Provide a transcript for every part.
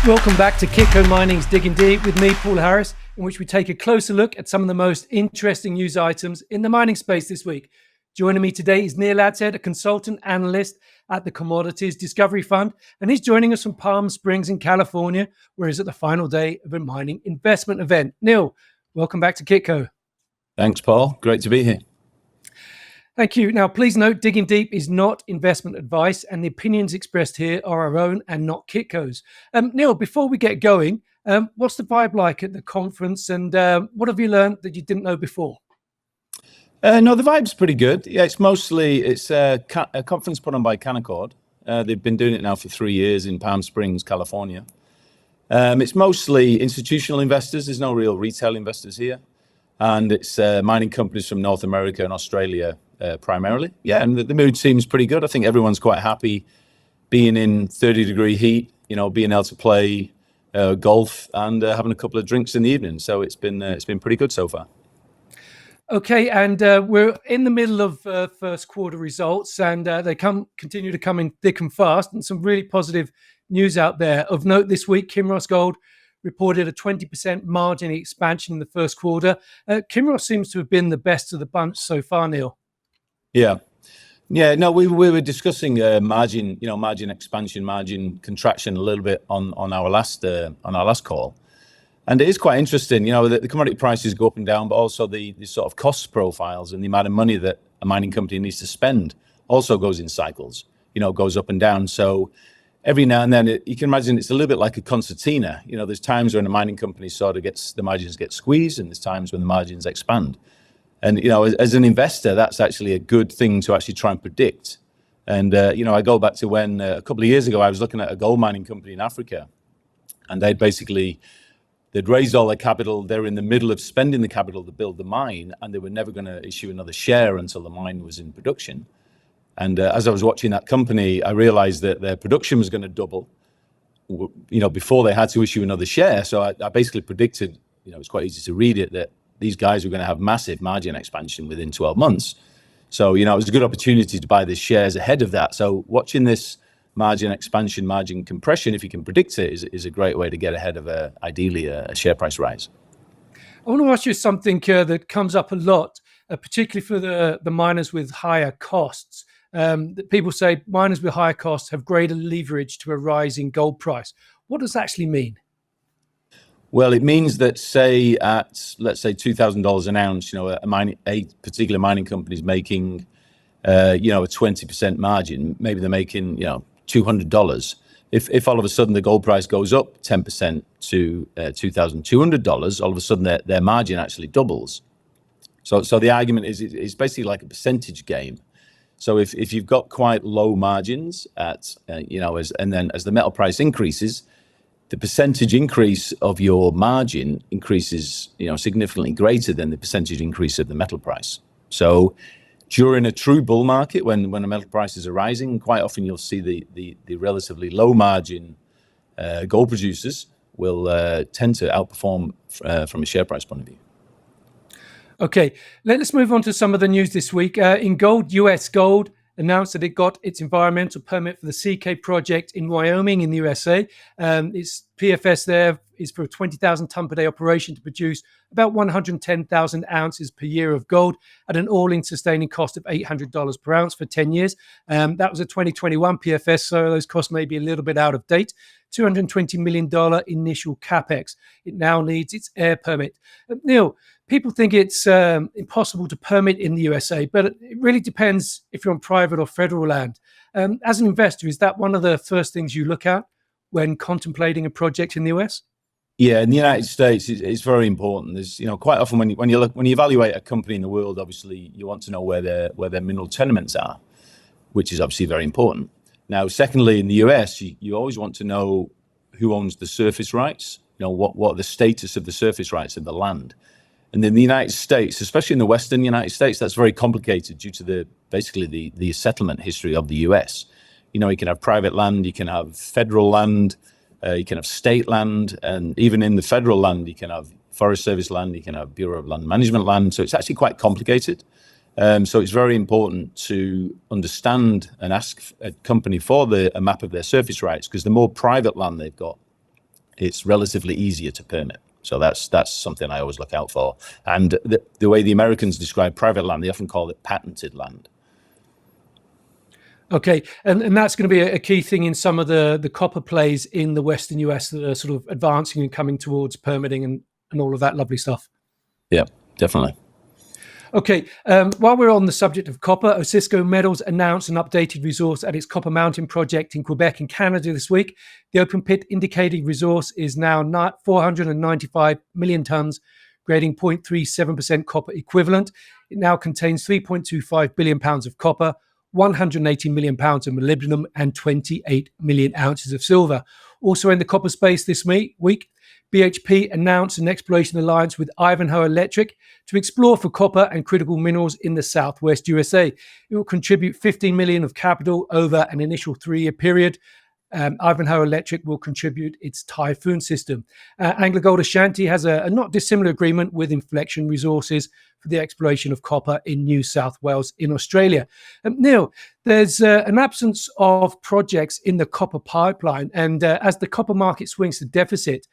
Welcome back to Kitco Mining's Digging Deep with me, Paul Harris, in which we take a closer look at some of the most interesting news items in the mining space this week. Joining me today is Neil Adshead, a consultant analyst at the Commodities Discovery Fund, and he's joining us from Palm Springs in California, where he's at the final day of a mining investment event. Neil, welcome back to Kitco. Thanks, Paul. Great to be here. Thank you. Now, please note, Digging Deep is not investment advice, and the opinions expressed here are our own and not Kitco's. Neil, before we get going, what's the vibe like at the conference, and what have you learned that you didn't know before? No, the vibe's pretty good. Yeah, it's a conference put on by Canaccord. They've been doing it now for 3 years in Palm Springs, California. It's mostly institutional investors. There's no real retail investors here. And it's mining companies from North America and Australia primarily. Yeah, and the mood seems pretty good. I think everyone's quite happy being in 30-degree heat, being able to play golf and having a couple of drinks in the evening. So it's been pretty good so far. Okay, and we're in the middle of first quarter results, and they continue to come in thick and fast, and some really positive news out there. Of note this week, Kinross Gold reported a 20% margin expansion in the first quarter. Kinross seems to have been the best of the bunch so far, Neil. Yeah. No, we were discussing margin expansion, margin contraction a little bit on our last call, and it is quite interesting. The commodity prices go up and down, but also the sort of cost profiles and the amount of money that a mining company needs to spend also goes in cycles. Goes up and down. So every now and then, you can imagine it's a little bit like a concertina. There's times when a mining company sort of the margins get squeezed, and there's times when the margins expand. And, as an investor, that's actually a good thing to actually try and predict. And, I go back to when a couple of years ago, I was looking at a gold mining company in Africa, and they'd raised all their capital. They were in the middle of spending the capital to build the mine, and they were never going to issue another share until the mine was in production. And as I was watching that company, I realized that their production was going to double, before they had to issue another share. So I basically predicted, it's quite easy to read it, that these guys were going to have massive margin expansion within 12 months. So, it was a good opportunity to buy the shares ahead of that. So watching this margin expansion, margin compression, if you can predict it, is a great way to get ahead of ideally a share price rise. I want to ask you something that comes up a lot, particularly for the miners with higher costs. People say miners with higher costs have greater leverage to a rising gold price. What does that actually mean? Well, it means that, let's say $2,000 an ounce, a particular mining company is making, a 20% margin. Maybe they're making, $200. If all of a sudden the gold price goes up 10% to $2,200, all of a sudden their margin actually doubles. So the argument is it's basically like a percentage game. So if you've got quite low margins and then as the metal price increases, the percentage increase of your margin increases, significantly greater than the percentage increase of the metal price. So during a true bull market, when the metal prices are rising, quite often you'll see the relatively low margin gold producers will tend to outperform from a share price point of view. Okay, let's move on to some of the news this week. In gold, US Gold announced that it got its environmental permit for the CK project in Wyoming in the USA. Its PFS there is for a 20,000 ton per day operation to produce about 110,000 ounces per year of gold at an all-in sustaining cost of $800 per ounce for 10 years. That was a 2021 PFS, so those costs may be a little bit out of date. $220 million initial capex. It now needs its air permit. Neil, people think it's impossible to permit in the USA, but it really depends if you're on private or federal land. As an investor, is that one of the first things you look at when contemplating a project in the US? Yeah, in the United States, it's very important. There's, quite often when you evaluate a company in the world, obviously you want to know where their mineral tenements are, which is obviously very important. Now, secondly, in the US, you always want to know who owns the surface rights. What are the status of the surface rights of the land. And in the United States, especially in the Western United States, that's very complicated due to the settlement history of the US. You can have private land, you can have federal land, you can have state land, and even in the federal land, you can have Forest Service land, you can have Bureau of Land Management land. So it's actually quite complicated. So it's very important to understand and ask a company for a map of their surface rights, because the more private land they've got, it's relatively easier to permit. So that's something I always look out for. And the way the Americans describe private land, they often call it patented land. Okay, and that's going to be a key thing in some of the copper plays in the Western US that are sort of advancing and coming towards permitting and all of that lovely stuff. Yeah, definitely. Okay, while we're on the subject of copper, Osisko Metals announced an updated resource at its Copper Mountain project in Quebec in Canada this week. The open pit indicated resource is now 495 million tonnes, grading 0.37% copper equivalent. It now contains 3.25 billion pounds of copper, 180 million pounds of molybdenum, and 28 million ounces of silver. Also in the copper space this week, BHP announced an exploration alliance with Ivanhoe Electric to explore for copper and critical minerals in the southwest USA. It will contribute 15 million of capital over an initial 3-year period. Ivanhoe Electric will contribute its Typhoon system. AngloGold Ashanti has a not dissimilar agreement with Inflection Resources for the exploration of copper in New South Wales in Australia. Neil, there's an absence of projects in the copper pipeline, and as the copper market swings to deficit,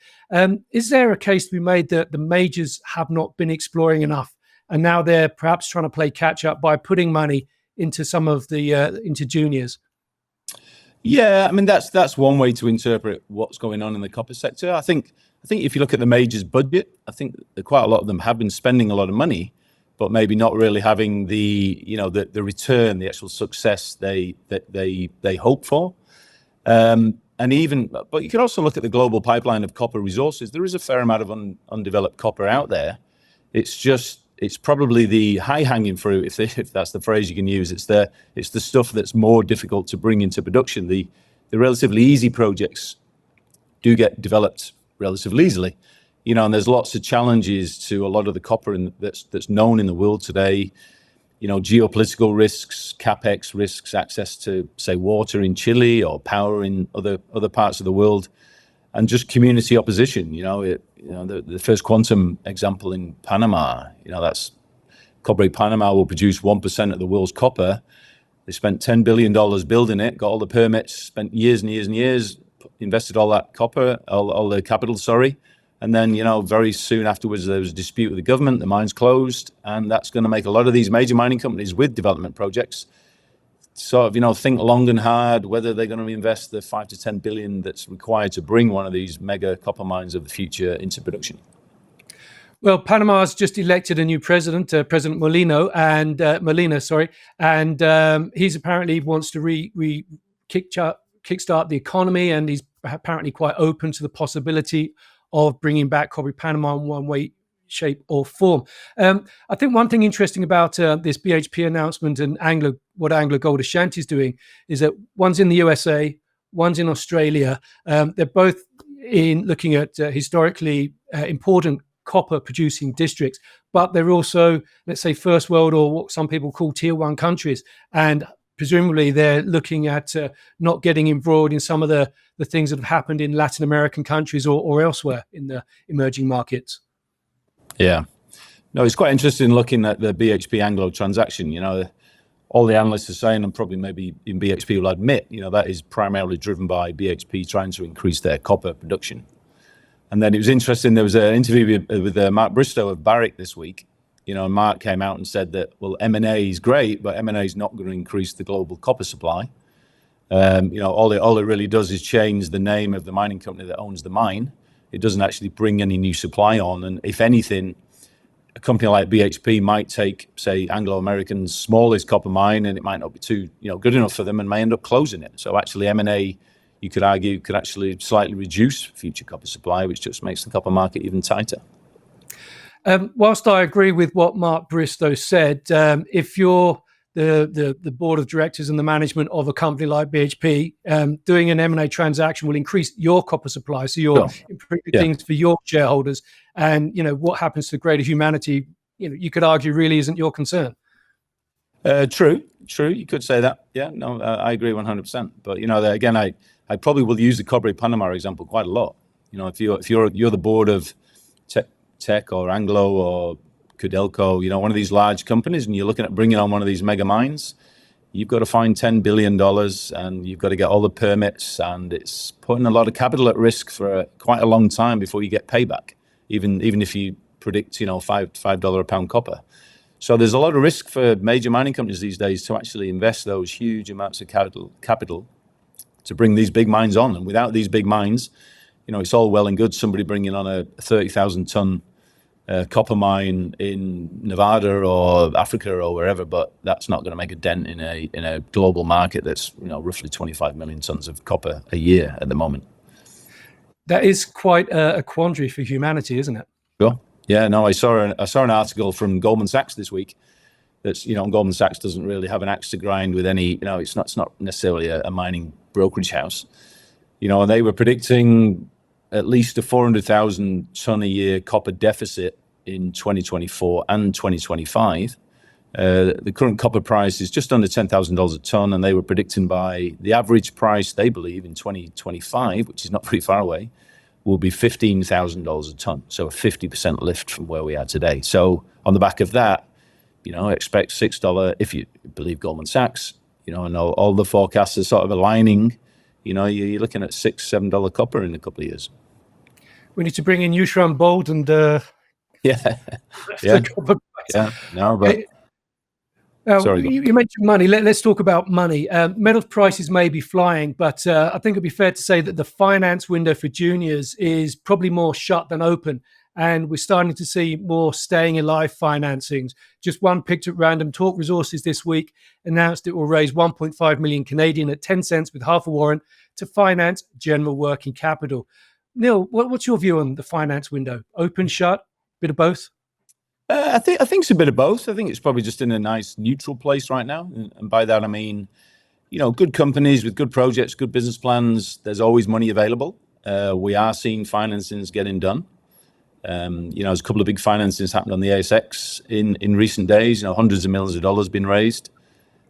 is there a case to be made that the majors have not been exploring enough, and now they're perhaps trying to play catch up by putting money into some of the into juniors? Yeah, I mean that's one way to interpret what's going on in the copper sector. I think if you look at the majors' budget, I think that quite a lot of them have been spending a lot of money, but maybe not really having the the return, the actual success they hope for. But you can also look at the global pipeline of copper resources. There is a fair amount of undeveloped copper out there. It's probably the high-hanging fruit, if that's the phrase you can use. It's the stuff that's more difficult to bring into production. The relatively easy projects do get developed relatively easily, and there's lots of challenges to a lot of the copper that's known in the world today. Geopolitical risks, capex risks, access to, say, water in Chile or power in other parts of the world, and just community opposition. The first quantum example in Panama, that's Cobre Panama will produce 1% of the world's copper. They spent $10 billion building it, got all the permits, spent years and years and years, invested all that copper, all the capital, and then, very soon afterwards, there was a dispute with the government, the mine's closed, and that's going to make a lot of these major mining companies with development projects sort of, think long and hard whether they're going to invest the 5 to 10 billion that's required to bring one of these mega copper mines of the future into production. Well, Panama's just elected a new president, President Molina, and he's apparently wants to kickstart the economy, and he's apparently quite open to the possibility of bringing back Cobre Panama in one way, shape, or form. I think one thing interesting about this BHP announcement and what AngloGold Ashanti is doing is that one's in the USA, one's in Australia. They're both in looking at historically important copper producing districts, but they're also, let's say, first world, or what some people call tier one countries, and presumably they're looking at not getting embroiled in some of the things that have happened in Latin American countries or elsewhere in the emerging markets. Yeah, no, it's quite interesting looking at the BHP Anglo transaction. All the analysts are saying, and probably maybe in BHP will admit, that is primarily driven by BHP trying to increase their copper production. And then it was interesting, there was an interview with Mark Bristow of Barrick this week, and Mark came out and said that, well, M&A is great, but M&A is not going to increase the global copper supply. All it really does is change the name of the mining company that owns the mine. It doesn't actually bring any new supply on. And if anything, a company like BHP might take, say, Anglo American's smallest copper mine, and it might not be too good enough for them, and may end up closing it. So actually M&A, you could argue, could actually slightly reduce future copper supply, which just makes the copper market even tighter. Whilst I agree with what Mark Bristow said, if you're the board of directors and the management of a company like BHP, doing an M&A transaction will increase your copper supply, so you're improving things for your shareholders. And what happens to greater humanity, you could argue really isn't your concern. True. You could say that. Yeah, no, I agree 100%. But again, I probably will use the Cobre Panama example quite a lot. If you're the board of Teck or Anglo or Codelco, one of these large companies, and you're looking at bringing on one of these mega mines, you've got to find $10 billion and you've got to get all the permits, and it's putting a lot of capital at risk for quite a long time before you get payback, even if you predict, $5 a pound copper. So there's a lot of risk for major mining companies these days to actually invest those huge amounts of capital to bring these big mines on. And without these big mines, it's all well and good somebody bringing on a 30,000 ton copper mine in Nevada or Africa or wherever, but that's not going to make a dent in a global market that's roughly 25 million tons of copper a year at the moment. That is quite a quandary for humanity, isn't it? Sure. Yeah. No, I saw an article from Goldman Sachs this week. That's Goldman Sachs doesn't really have an axe to grind with any. It's not necessarily a mining brokerage house. And they were predicting at least a 400,000 ton a year copper deficit in 2024 and 2025. The current copper price is just under $10,000 a ton, and they were predicting by the average price they believe in 2025, which is not very far away, will be $15,000 a ton. So a 50% lift from where we are today. So on the back of that, expect $6 if you believe Goldman Sachs. And all the forecasts are sort of aligning. You're looking at $6-7 copper in a couple of years. We need to bring in Yushan Bold and yeah. No, but sorry. You mentioned money. Let's talk about money. Metals prices may be flying, but I think it'd be fair to say that the finance window for juniors is probably more shut than open. And we're starting to see more staying alive financings. Just one picked at random. Talk Resources this week announced it will raise 1.5 million Canadian at 10 cents with half a warrant to finance general working capital. Neil, what's your view on the finance window? Open, shut, bit of both? I think it's a bit of both. I think it's probably just in a nice neutral place right now. And by that, I mean, good companies with good projects, good business plans, there's always money available. We are seeing financings getting done. There's a couple of big financings happened on the ASX in recent days. Hundreds of millions of dollars been raised.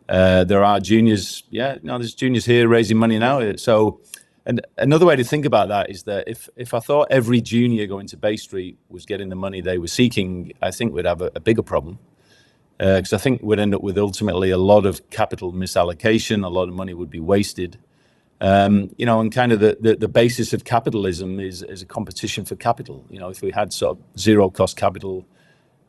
There are juniors. There's juniors here raising money now. So, and another way to think about that is that if I thought every junior going to Bay Street was getting the money they were seeking, I think we'd have a bigger problem. Because I think we'd end up with ultimately a lot of capital misallocation, a lot of money would be wasted. And kind of the basis of capitalism is a competition for capital. If we had sort of zero cost capital,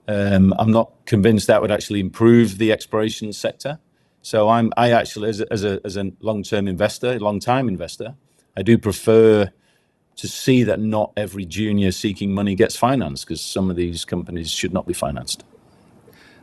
I'm not convinced that would actually improve the exploration sector. So I actually, as a long-time investor, I do prefer to see that not every junior seeking money gets financed, because some of these companies should not be financed.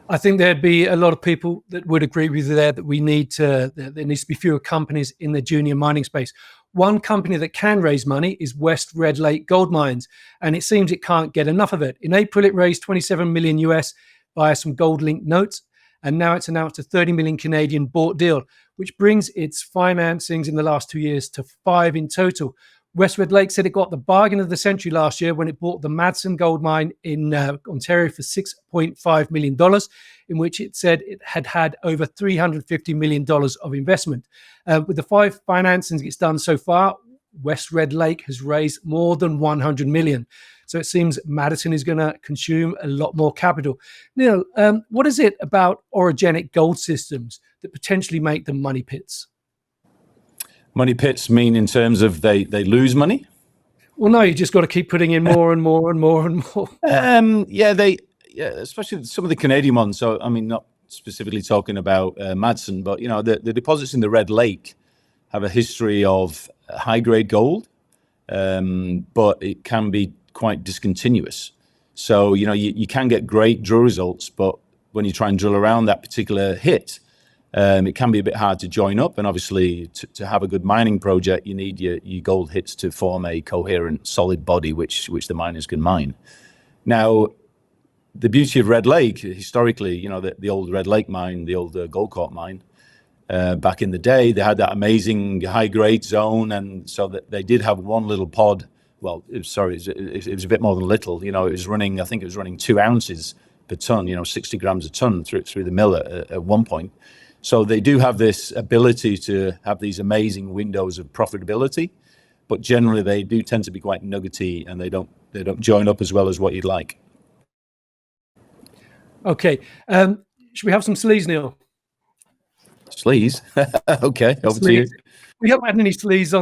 I think there'd be a lot of people that would agree with you there that there needs to be fewer companies in the junior mining space. One company that can raise money is West Red Lake Gold Mines, and it seems it can't get enough of it. In April, it raised 27 million US via some gold-linked notes, and now it's announced a 30 million Canadian bought deal, which brings its financings in the last 2 years to 5 in total. West Red Lake said it got the bargain of the century last year when it bought the Madsen gold mine in Ontario for $6.5 million, in which it said it had over $350 million of investment. With the 5 financings it's done so far, West Red Lake has raised more than $100 million. So it seems Madison is going to consume a lot more capital. Neil, what is it about orogenic gold systems that potentially make them money pits? Money pits mean in terms of they lose money? Well, no, you just got to keep putting in more and more and more and more. Especially some of the Canadian ones. So, I mean, not specifically talking about Madsen, but, the deposits in the Red Lake have a history of high-grade gold, but it can be quite discontinuous. So, you can get great drill results, but when you try and drill around that particular hit, it can be a bit hard to join up. And obviously, to have a good mining project, you need your gold hits to form a coherent, solid body, which the miners can mine. Now, the beauty of Red Lake, historically, the old Red Lake mine, the old Goldcorp mine, back in the day, they had that amazing high-grade zone. And so that they did have one little pod. Well, it was a bit more than little. It was running, I think it was running 2 ounces per ton, 60 grams a ton through the mill at one point. So they do have this ability to have these amazing windows of profitability, but generally they do tend to be quite nuggety, and they don't join up as well as what you'd like. Okay, should we have some sleaze, Neil? Sleaze. Okay, over to you. We haven't had any sleaze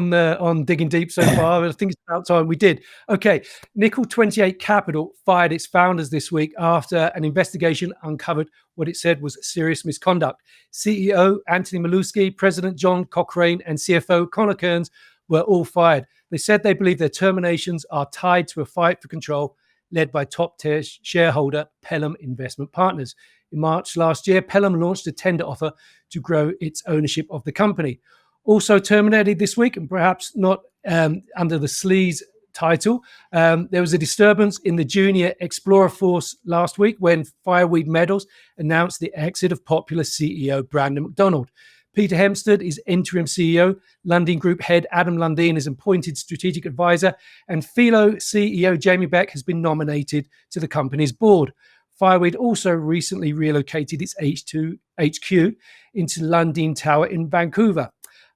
on Digging Deep so far. I think it's about time we did. Okay, Nickel 28 Capital fired its founders this week after an investigation uncovered what it said was serious misconduct. CEO Anthony Maluski, President John Cochrane, and CFO Connor Kearns were all fired. They said they believe their terminations are tied to a fight for control led by top-tier shareholder Pelham Investment Partners. In March last year, Pelham launched a tender offer to grow its ownership of the company. Also terminated this week, and perhaps not under the sleaze title, there was a disturbance in the junior Explorer Force last week when Fireweed Metals announced the exit of popular CEO Brandon McDonald. Peter Hempstead is interim CEO. Lundin Group head Adam Lundin is appointed strategic advisor, and Philo CEO Jamie Beck has been nominated to the company's board. Fireweed also recently relocated its HQ into Lundin Tower in Vancouver.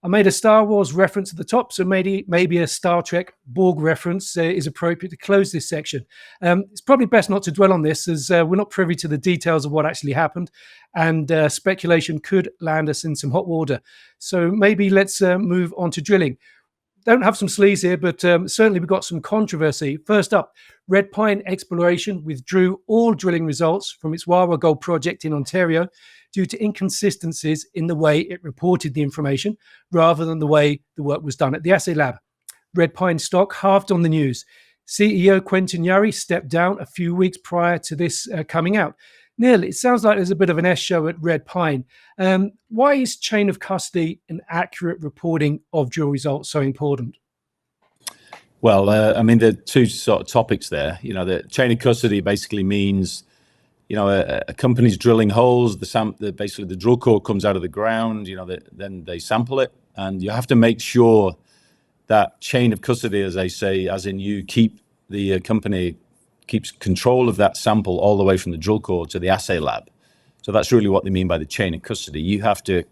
I made a Star Wars reference at the top, so maybe a Star Trek Borg reference is appropriate to close this section. It's probably best not to dwell on this, as we're not privy to the details of what actually happened, and speculation could land us in some hot water. So maybe let's move on to drilling. Don't have some sleaze here, but certainly we've got some controversy. First up, Red Pine Exploration withdrew all drilling results from its Wawa Gold project in Ontario due to inconsistencies in the way it reported the information rather than the way the work was done at the assay lab. Red Pine stock halved on the news. CEO Quentin Yari stepped down a few weeks prior to this coming out. Neil, it sounds like there's a bit of an S show at Red Pine. Why is chain of custody and accurate reporting of drill results so important? Well, I mean, there are two sort of topics there. You know, the chain of custody basically means, you know, a company's drilling holes, basically the drill core comes out of the ground, you know, then they sample it, and you have to make sure that chain of custody, as they say, as in you keep the company keeps control of that sample all the way from the drill core to the assay lab. So that's really what they mean by the chain of custody. You have to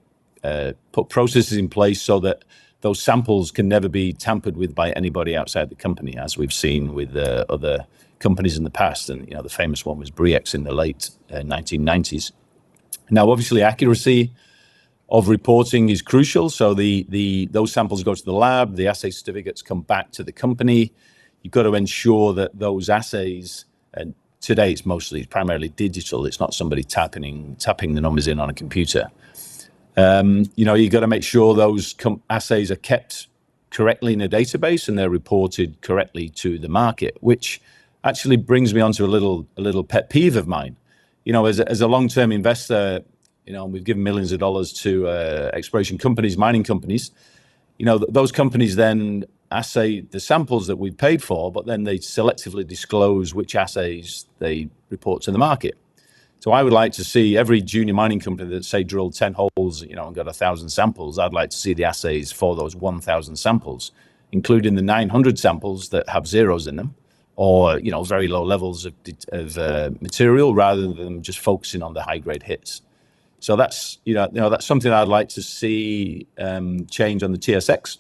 put processes in place so that those samples can never be tampered with by anybody outside the company, as we've seen with other companies in the past. And, you know, the famous one was Bre-X in the late 1990s. Now, obviously, accuracy of reporting is crucial. So those samples go to the lab, the assay certificates come back to the company. You've got to ensure that those assays, and today it's primarily digital. It's not somebody tapping the numbers in on a computer. You know, you've got to make sure those assays are kept correctly in a database and they're reported correctly to the market, which actually brings me on to a little pet peeve of mine. You know, as a long-term investor, you know, we've given millions of dollars to exploration companies, mining companies. You know, those companies then assay the samples that we've paid for, but then they selectively disclose which assays they report to the market. So I would like to see every junior mining company that, say, drilled 10 holes, you know, and got 1,000 samples. I'd like to see the assays for those 1,000 samples, including the 900 samples that have zeros in them, or, you know, very low levels of material, rather than just focusing on the high-grade hits. So that's, you know, that's something I'd like to see change on the TSX.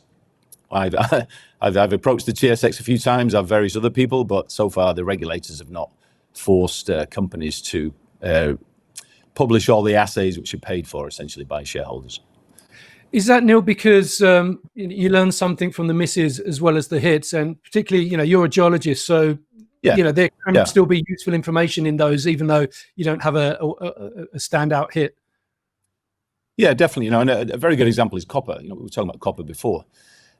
I've approached the TSX a few times. I've various other people, but so far the regulators have not forced companies to publish all the assays which are paid for essentially by shareholders. Is that, Neil, because you learn something from the misses as well as the hits, and particularly, you know, you're a geologist, so yeah, you know there can still be useful information in those, even though you don't have a standout hit. Yeah, definitely. You know, and a very good example is copper. You know, we were talking about copper before.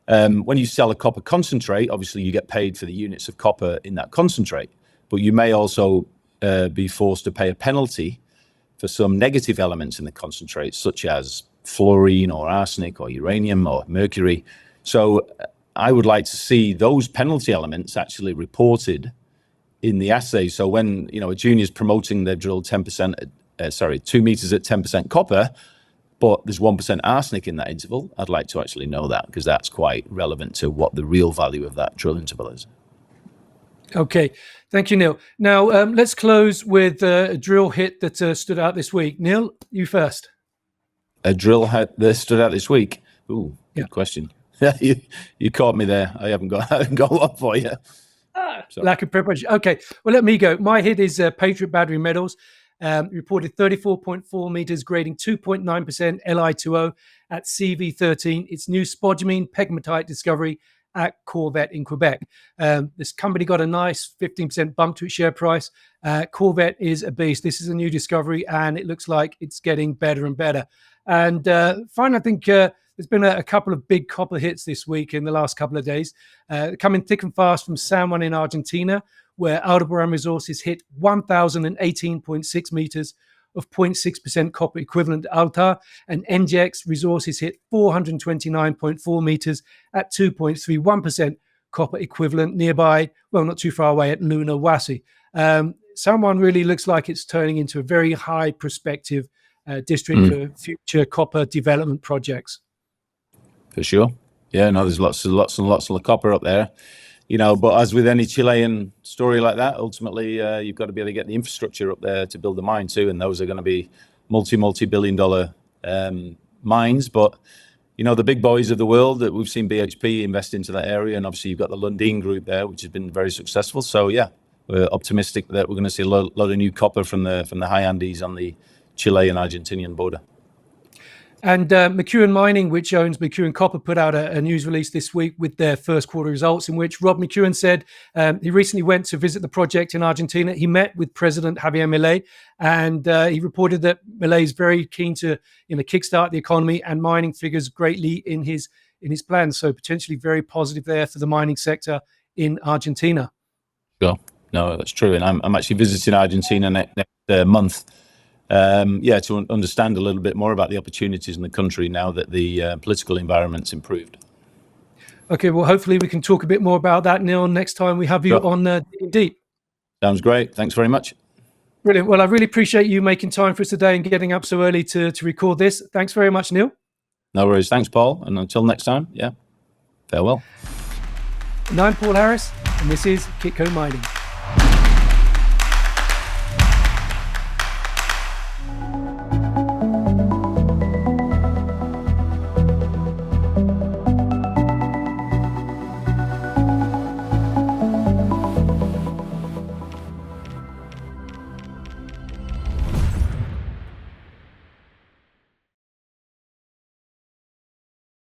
When you sell a copper concentrate, obviously you get paid for the units of copper in that concentrate, but you may also be forced to pay a penalty for some negative elements in the concentrate, such as fluorine or arsenic or uranium or mercury. So I would like to see those penalty elements actually reported in the assay. So when, you know, a junior is promoting they've drilled 2 meters at 10% copper, but there's 1% arsenic in that interval, I'd like to actually know that, because that's quite relevant to what the real value of that drill interval is. Okay, thank you, Neil. Now, let's close with a drill hit that stood out this week. Neil, you first. A drill hit that stood out this week? Ooh, good question. you caught me there. I haven't got one for you. Lack of preparation. Okay, well, let me go. My hit is Patriot Battery Metals. Reported 34.4 meters, grading 2.9% Li2O at CV13. Its new spodumene pegmatite discovery at Corvette in Quebec. This company got a nice 15% bump to its share price. Corvette is a beast. This is a new discovery, and it looks like it's getting better and better. And finally, I think there's been a couple of big copper hits this week in the last couple of days, coming thick and fast from San Juan in Argentina, where Aldebaran Resources hit 1,018.6 meters of 0.6% copper equivalent Altar, and NGX Resources hit 429.4 meters at 2.31% copper equivalent nearby, well, not too far away at Lunahuasi. San Juan really looks like it's turning into a very high prospective district for future copper development projects. For sure. Yeah, no, there's lots and lots of copper up there. But as with any Chilean story like that, ultimately you've got to be able to get the infrastructure up there to build the mine too, and those are going to be multi-billion-dollar mines. But the big boys of the world that we've seen BHP invest into that area, and obviously you've got the Lundin Group there, which has been very successful. So yeah, we're optimistic that we're going to see a lot of new copper from the high Andes on the Chile and Argentinian border. And McEwen Mining, which owns McEwen Copper, put out a news release this week with their first quarter results, in which Rob McEwen said he recently went to visit the project in Argentina. He met with President Javier Milei, and he reported that Milei is very keen to kickstart the economy, and mining figures greatly in his plans. So potentially very positive there for the mining sector in Argentina. Sure. No, that's true. And I'm actually visiting Argentina next month. To understand a little bit more about the opportunities in the country now that the political environment's improved. Okay, well, hopefully we can talk a bit more about that, Neil, next time we have you on Digging Deep. Sounds great. Thanks very much. Brilliant. Well, I really appreciate you making time for us today and getting up so early to record this. Thanks very much, Neil. No worries. Thanks, Paul. And until next time, farewell. And I'm Paul Harris, and this is Kitco Mining.